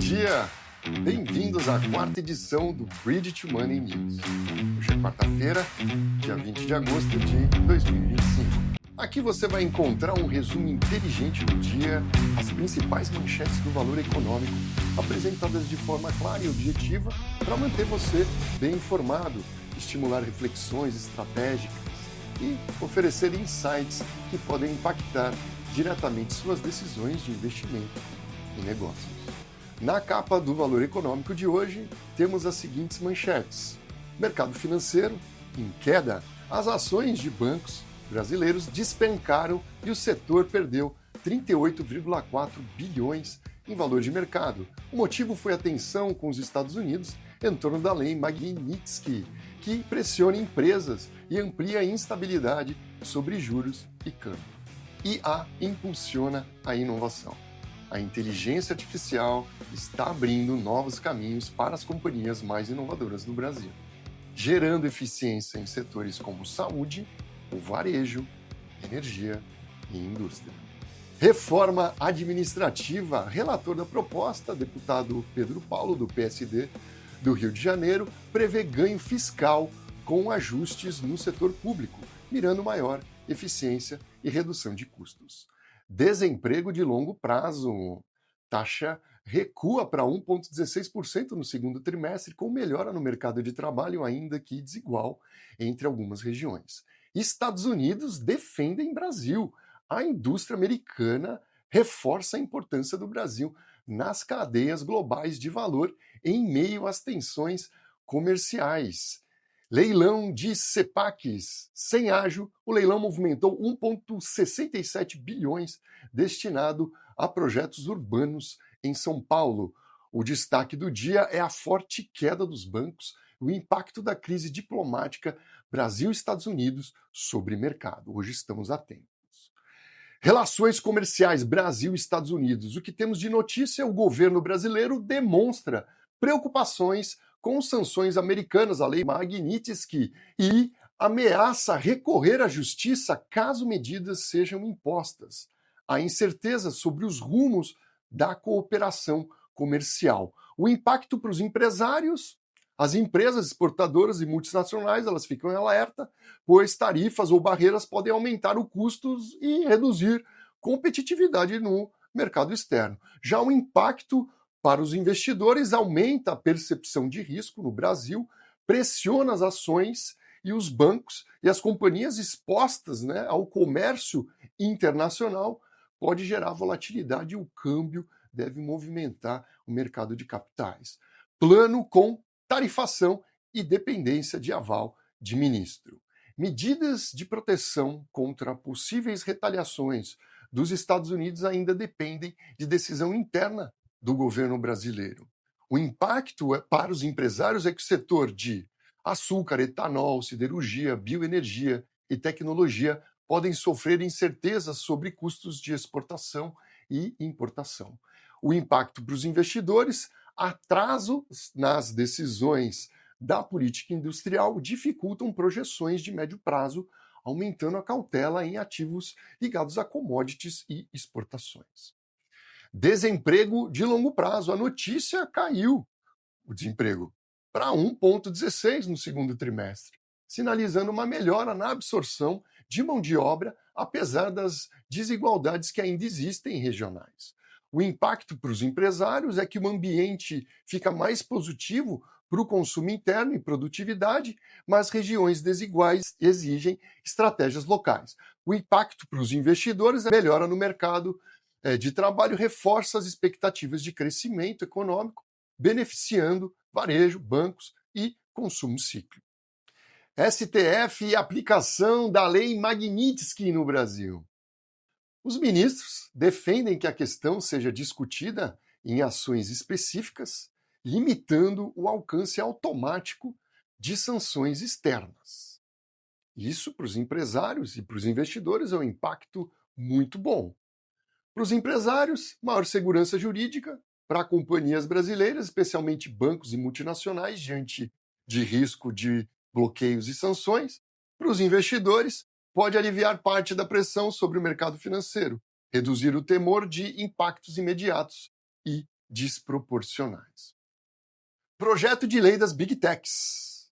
dia! Bem-vindos à quarta edição do Bridge to Money News. Hoje é quarta-feira, dia 20 de agosto de 2025. Aqui você vai encontrar um resumo inteligente do dia, as principais manchetes do valor econômico, apresentadas de forma clara e objetiva para manter você bem informado, estimular reflexões estratégicas e oferecer insights que podem impactar diretamente suas decisões de investimento e negócios. Na capa do Valor Econômico de hoje, temos as seguintes manchetes. Mercado financeiro em queda. As ações de bancos brasileiros despencaram e o setor perdeu 38,4 bilhões em valor de mercado. O motivo foi a tensão com os Estados Unidos em torno da lei Magnitsky, que pressiona empresas e amplia a instabilidade sobre juros e câmbio. IA impulsiona a inovação. A inteligência artificial está abrindo novos caminhos para as companhias mais inovadoras do Brasil, gerando eficiência em setores como saúde, o varejo, energia e indústria. Reforma administrativa. Relator da proposta, deputado Pedro Paulo, do PSD do Rio de Janeiro, prevê ganho fiscal com ajustes no setor público, mirando maior eficiência e redução de custos. Desemprego de longo prazo. Taxa recua para 1,16% no segundo trimestre, com melhora no mercado de trabalho, ainda que desigual entre algumas regiões. Estados Unidos defendem Brasil. A indústria americana reforça a importância do Brasil nas cadeias globais de valor em meio às tensões comerciais. Leilão de CEPACs. Sem ágio, o leilão movimentou 1,67 bilhões destinado a projetos urbanos em São Paulo. O destaque do dia é a forte queda dos bancos e o impacto da crise diplomática Brasil-Estados Unidos sobre mercado. Hoje estamos atentos. Relações comerciais Brasil-Estados Unidos. O que temos de notícia é o governo brasileiro demonstra preocupações com sanções americanas, a lei Magnitsky, e ameaça recorrer à justiça caso medidas sejam impostas. Há incerteza sobre os rumos da cooperação comercial. O impacto para os empresários, as empresas exportadoras e multinacionais, elas ficam em alerta, pois tarifas ou barreiras podem aumentar os custos e reduzir competitividade no mercado externo. Já o impacto para os investidores aumenta a percepção de risco no Brasil, pressiona as ações e os bancos e as companhias expostas, ao comércio internacional, pode gerar volatilidade e o câmbio deve movimentar o mercado de capitais. Plano com tarifação e dependência de aval de ministro. Medidas de proteção contra possíveis retaliações dos Estados Unidos ainda dependem de decisão interna do governo brasileiro. O impacto para os empresários é que o setor de açúcar, etanol, siderurgia, bioenergia e tecnologia podem sofrer incertezas sobre custos de exportação e importação. O impacto para os investidores, atraso nas decisões da política industrial dificultam projeções de médio prazo, aumentando a cautela em ativos ligados a commodities e exportações. Desemprego de longo prazo. A notícia caiu, o desemprego, para 1,16 no segundo trimestre, sinalizando uma melhora na absorção de mão de obra, apesar das desigualdades que ainda existem regionais. O impacto para os empresários é que o ambiente fica mais positivo para o consumo interno e produtividade, mas regiões desiguais exigem estratégias locais. O impacto para os investidores é melhora no mercado de trabalho, reforça as expectativas de crescimento econômico, beneficiando varejo, bancos e consumo cíclico. STF e aplicação da lei Magnitsky no Brasil. Os ministros defendem que a questão seja discutida em ações específicas, limitando o alcance automático de sanções externas. Isso, para os empresários e para os investidores, é um impacto muito bom. Para os empresários, maior segurança jurídica. Para companhias brasileiras, especialmente bancos e multinacionais, diante de risco de bloqueios e sanções. Para os investidores, pode aliviar parte da pressão sobre o mercado financeiro, reduzir o temor de impactos imediatos e desproporcionais. Projeto de lei das Big Techs.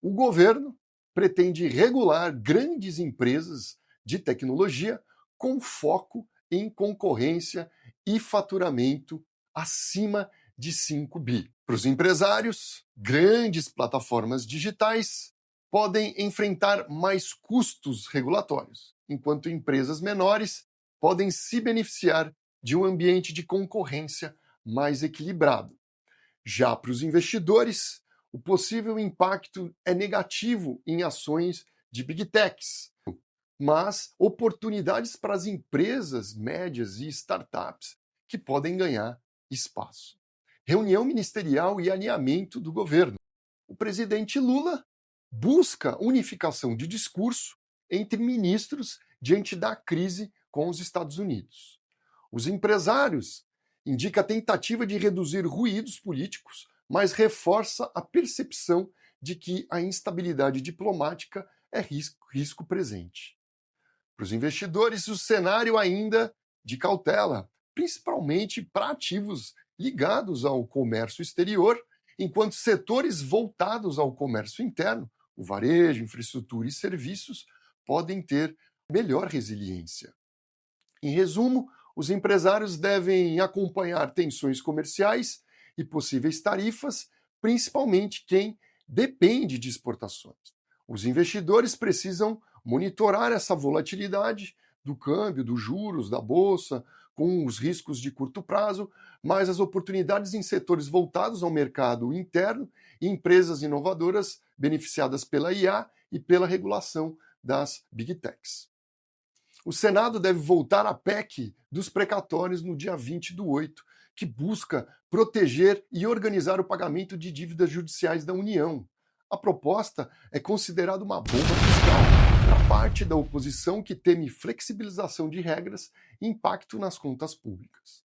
O governo pretende regular grandes empresas de tecnologia com foco em concorrência e faturamento acima de 5 bi. Para os empresários, grandes plataformas digitais podem enfrentar mais custos regulatórios, enquanto empresas menores podem se beneficiar de um ambiente de concorrência mais equilibrado. Já para os investidores, o possível impacto é negativo em ações de Big Techs, mas oportunidades para as empresas médias e startups que podem ganhar espaço. Reunião ministerial e alinhamento do governo. O presidente Lula busca unificação de discurso entre ministros diante da crise com os Estados Unidos. Os empresários indica a tentativa de reduzir ruídos políticos, mas reforça a percepção de que a instabilidade diplomática é risco presente. Para os investidores, o cenário ainda de cautela, principalmente para ativos ligados ao comércio exterior, enquanto setores voltados ao comércio interno, o varejo, infraestrutura e serviços, podem ter melhor resiliência. Em resumo, os empresários devem acompanhar tensões comerciais e possíveis tarifas, principalmente quem depende de exportações. Os investidores precisam monitorar essa volatilidade do câmbio, dos juros, da bolsa, com os riscos de curto prazo, mas as oportunidades em setores voltados ao mercado interno e empresas inovadoras beneficiadas pela IA e pela regulação das Big Techs. O Senado deve voltar à PEC dos precatórios no dia 20/8, que busca proteger e organizar o pagamento de dívidas judiciais da União. A proposta é considerada uma bomba fiscal para parte da oposição que teme flexibilização de regras e impacto nas contas públicas.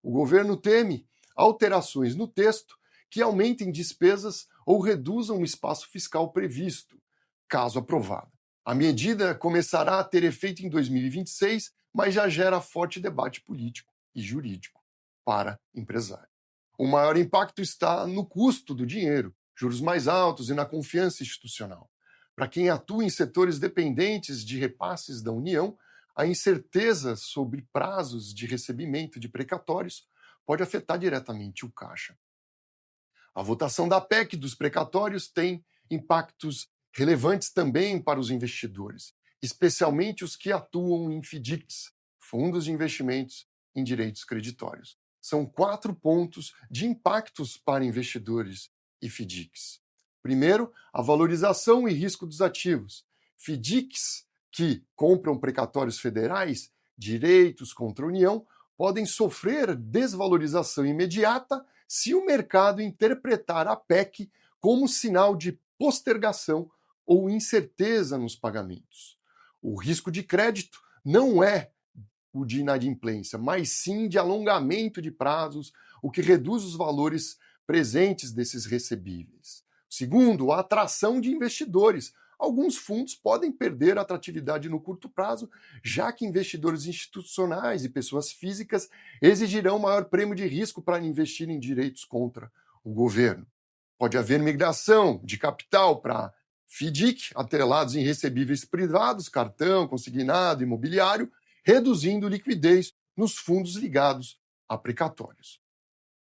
O governo teme alterações no texto que aumentem despesas ou reduzam o espaço fiscal previsto, caso aprovada. A medida começará a ter efeito em 2026, mas já gera forte debate político e jurídico para empresários. O maior impacto está no custo do dinheiro, juros mais altos e na confiança institucional. Para quem atua em setores dependentes de repasses da União, a incerteza sobre prazos de recebimento de precatórios pode afetar diretamente o caixa. A votação da PEC dos precatórios tem impactos relevantes também para os investidores, especialmente os que atuam em FDICs, fundos de investimentos em direitos creditórios. São 4 pontos de impactos para investidores e FDICs. Primeiro, a valorização e risco dos ativos. FDICs que compram precatórios federais, direitos contra a União, podem sofrer desvalorização imediata se o mercado interpretar a PEC como sinal de postergação ou incerteza nos pagamentos. O risco de crédito não é o de inadimplência, mas sim de alongamento de prazos, o que reduz os valores presentes desses recebíveis. Segundo, a atração de investidores. Alguns fundos podem perder atratividade no curto prazo, já que investidores institucionais e pessoas físicas exigirão maior prêmio de risco para investir em direitos contra o governo. Pode haver migração de capital para FDIC, atrelados em recebíveis privados, cartão, consignado, imobiliário, reduzindo liquidez nos fundos ligados a precatórios.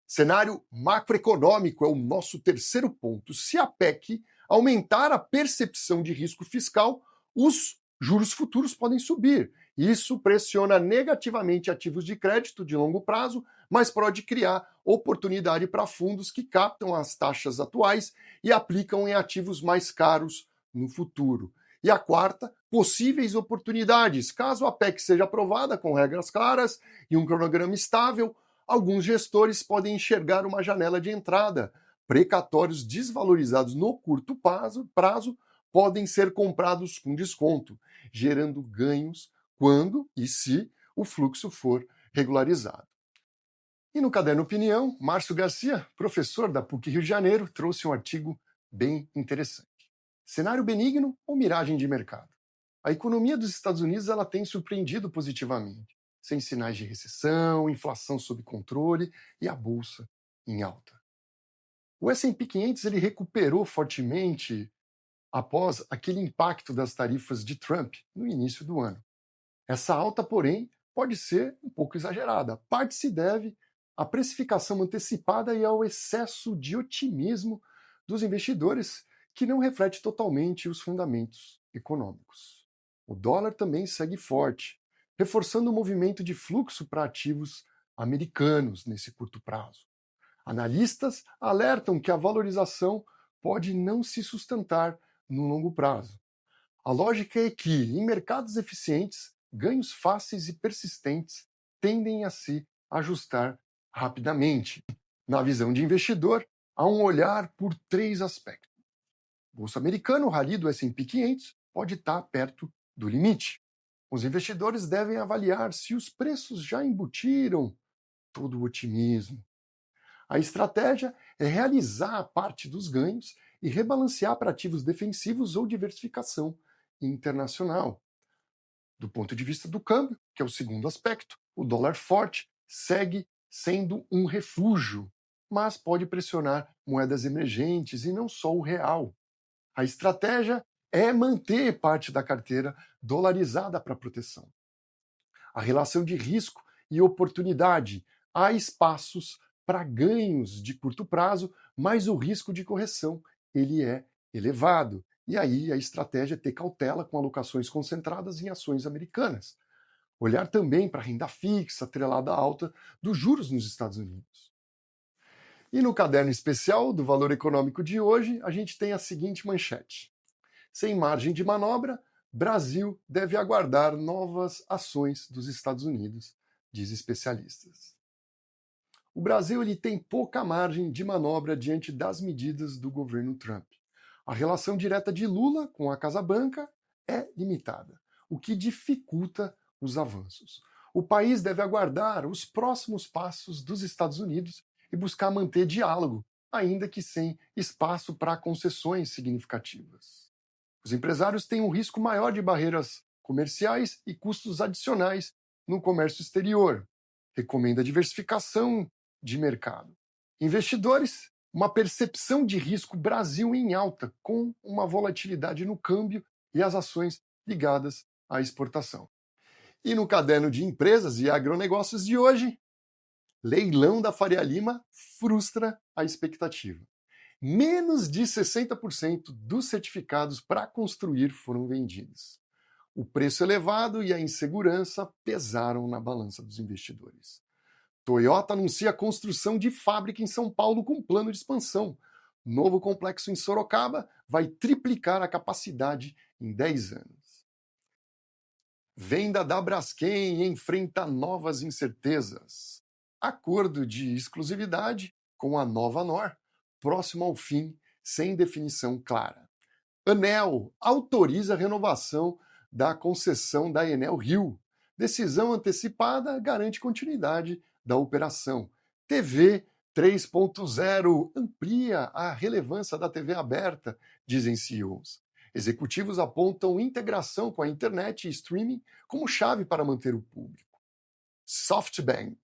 Cenário macroeconômico é o nosso terceiro ponto. Se a PEC aumentar a percepção de risco fiscal, os juros futuros podem subir. Isso pressiona negativamente ativos de crédito de longo prazo, mas pode criar oportunidade para fundos que captam as taxas atuais e aplicam em ativos mais caros no futuro. E a quarta, possíveis oportunidades. Caso a PEC seja aprovada com regras claras e um cronograma estável, alguns gestores podem enxergar uma janela de entrada. Precatórios desvalorizados no curto prazo podem ser comprados com desconto, gerando ganhos quando e se o fluxo for regularizado. E no Caderno Opinião, Márcio Garcia, professor da PUC Rio de Janeiro, trouxe um artigo bem interessante. Cenário benigno ou miragem de mercado? A economia dos Estados Unidos ela tem surpreendido positivamente. sem sinais de recessão, inflação sob controle e a bolsa em alta. O S&P 500 ele recuperou fortemente após aquele impacto das tarifas de Trump no início do ano. Essa alta, porém, pode ser um pouco exagerada. Parte se deve à precificação antecipada e ao excesso de otimismo dos investidores, que não reflete totalmente os fundamentos econômicos. O dólar também segue forte, reforçando o movimento de fluxo para ativos americanos nesse curto prazo. Analistas alertam que a valorização pode não se sustentar no longo prazo. A lógica é que, em mercados eficientes, ganhos fáceis e persistentes tendem a se ajustar rapidamente. Na visão de investidor, há um olhar por três aspectos. O bolsa americano, o rally do S&P 500, pode estar perto do limite. Os investidores devem avaliar se os preços já embutiram todo o otimismo. A estratégia é realizar parte dos ganhos e rebalancear para ativos defensivos ou diversificação internacional. Do ponto de vista do câmbio, que é o segundo aspecto, o dólar forte segue sendo um refúgio, mas pode pressionar moedas emergentes e não só o real. A estratégia é manter parte da carteira dolarizada para proteção. A relação de risco e oportunidade. Há espaços para ganhos de curto prazo, mas o risco de correção ele é elevado. E aí a estratégia é ter cautela com alocações concentradas em ações americanas. Olhar também para a renda fixa, atrelada à alta dos juros nos Estados Unidos. E no caderno especial do Valor Econômico de hoje, a gente tem a seguinte manchete. Sem margem de manobra, Brasil deve aguardar novas ações dos Estados Unidos, diz especialistas. O Brasil ele tem pouca margem de manobra diante das medidas do governo Trump. A relação direta de Lula com a Casa Branca é limitada, o que dificulta os avanços. O país deve aguardar os próximos passos dos Estados Unidos e buscar manter diálogo, ainda que sem espaço para concessões significativas. Os empresários têm um risco maior de barreiras comerciais e custos adicionais no comércio exterior. Recomenda diversificação de mercado. Investidores, uma percepção de risco Brasil em alta, com uma volatilidade no câmbio e as ações ligadas à exportação. E no caderno de empresas e agronegócios de hoje, leilão da Faria Lima frustra a expectativa. Menos de 60% dos certificados para construir foram vendidos. O preço elevado e a insegurança pesaram na balança dos investidores. Toyota anuncia a construção de fábrica em São Paulo com plano de expansão. Novo complexo em Sorocaba vai triplicar a capacidade em 10 anos. Venda da Braskem enfrenta novas incertezas. Acordo de exclusividade com a Nova Nor, próximo ao fim, sem definição clara. ANEEL autoriza a renovação da concessão da Enel Rio. Decisão antecipada garante continuidade da operação. TV 3.0 amplia a relevância da TV aberta, dizem CEOs. Executivos apontam integração com a internet e streaming como chave para manter o público. SoftBank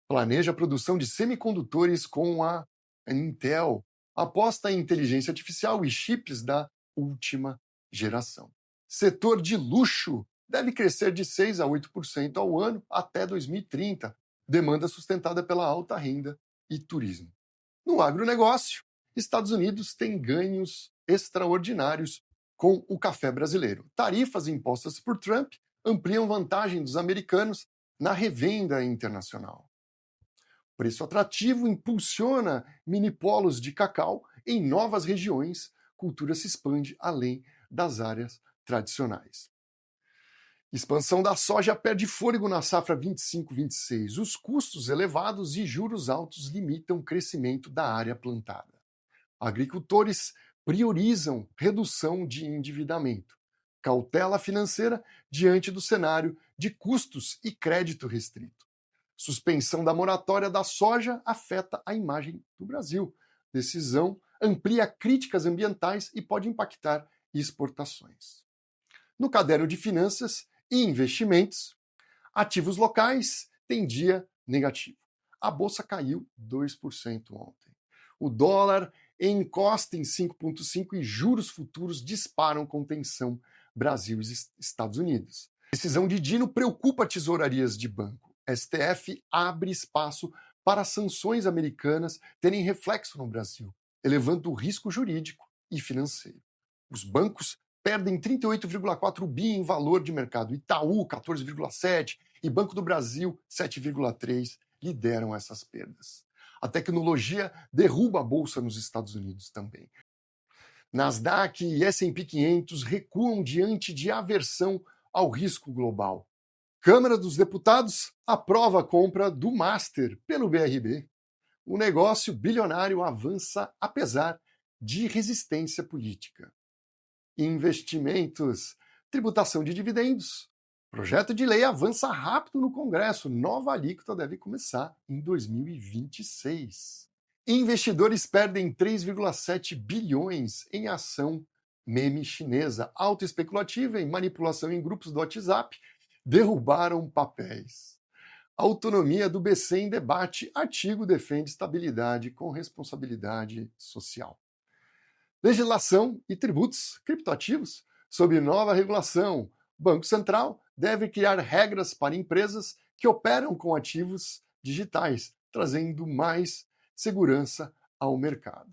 planeja a produção de semicondutores com a Intel, aposta em inteligência artificial e chips da última geração. Setor de luxo deve crescer de 6 a 8% ao ano até 2030, demanda sustentada pela alta renda e turismo. No agronegócio, Estados Unidos tem ganhos extraordinários com o café brasileiro. Tarifas impostas por Trump ampliam vantagem dos americanos na revenda internacional. Preço atrativo impulsiona mini-polos de cacau em novas regiões, cultura se expande além das áreas tradicionais. Expansão da soja perde fôlego na safra 25-26. Os custos elevados e juros altos limitam o crescimento da área plantada. Agricultores priorizam redução de endividamento, cautela financeira diante do cenário de custos e crédito restrito. Suspensão da moratória da soja afeta a imagem do Brasil. Decisão amplia críticas ambientais e pode impactar exportações. No caderno de finanças e investimentos, Ativos locais têm dia negativo. A bolsa caiu 2% ontem. O dólar encosta em 5,5 e juros futuros disparam com tensão Brasil e Estados Unidos. Decisão de Dino preocupa tesourarias de banco. STF abre espaço para sanções americanas terem reflexo no Brasil, elevando o risco jurídico e financeiro. Os bancos perdem 38,4 bi em valor de mercado. Itaú, 14,7 e Banco do Brasil, 7,3 lideram essas perdas. A tecnologia derruba a bolsa nos Estados Unidos também. Nasdaq e S&P 500 recuam diante de aversão ao risco global. Câmara dos Deputados aprova a compra do Master pelo BRB. O negócio bilionário avança apesar de resistência política. Investimentos, tributação de dividendos. Projeto de lei avança rápido no Congresso. Nova alíquota deve começar em 2026. Investidores perdem 3,7 bilhões em ação meme chinesa. Alta especulativa e manipulação em grupos do WhatsApp derrubaram papéis. Autonomia do BC em debate. Artigo defende estabilidade com responsabilidade social. Legislação e tributos criptoativos sob nova regulação. Banco Central deve criar regras para empresas que operam com ativos digitais, trazendo mais segurança ao mercado.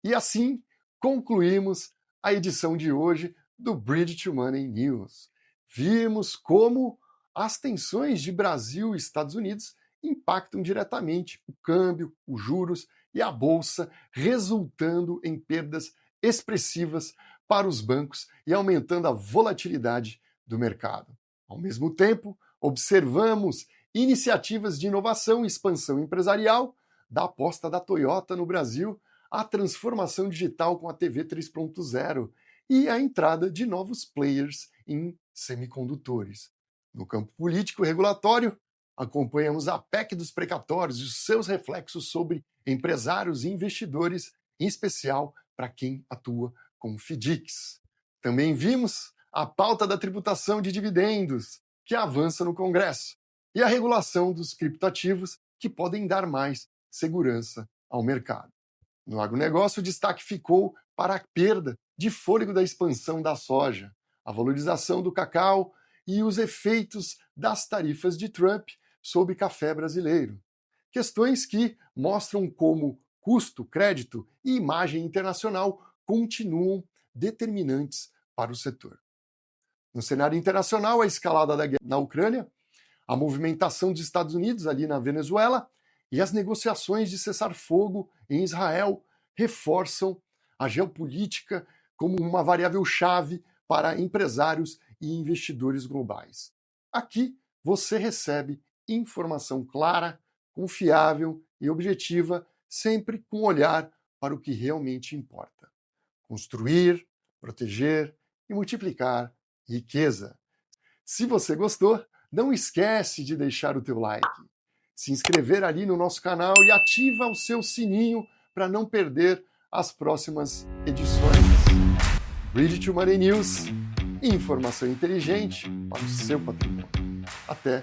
E assim concluímos a edição de hoje do Bridge to Money News. Vimos como as tensões de Brasil e Estados Unidos impactam diretamente o câmbio, os juros e a bolsa, resultando em perdas expressivas para os bancos e aumentando a volatilidade do mercado. Ao mesmo tempo, observamos iniciativas de inovação e expansão empresarial, da aposta da Toyota no Brasil, à transformação digital com a TV 3.0 e a entrada de novos players em semicondutores. No campo político e regulatório, acompanhamos a PEC dos precatórios e os seus reflexos sobre empresários e investidores, em especial para quem atua com FDICs. Também vimos a pauta da tributação de dividendos, que avança no Congresso, e a regulação dos criptoativos, que podem dar mais segurança ao mercado. No agronegócio, o destaque ficou para a perda de fôlego da expansão da soja, a valorização do cacau e os efeitos das tarifas de Trump sobre café brasileiro. Questões que mostram como custo, crédito e imagem internacional continuam determinantes para o setor. No cenário internacional, a escalada da guerra na Ucrânia, a movimentação dos Estados Unidos ali na Venezuela e as negociações de cessar-fogo em Israel reforçam a geopolítica como uma variável-chave para empresários e investidores globais. Aqui você recebe informação clara, confiável e objetiva, sempre com olhar para o que realmente importa. Construir, proteger e multiplicar riqueza. Se você gostou, não esquece de deixar o teu like, se inscrever ali no nosso canal e ativa o seu sininho para não perder as próximas edições. Bridge to Money News, informação inteligente para o seu patrimônio. Até!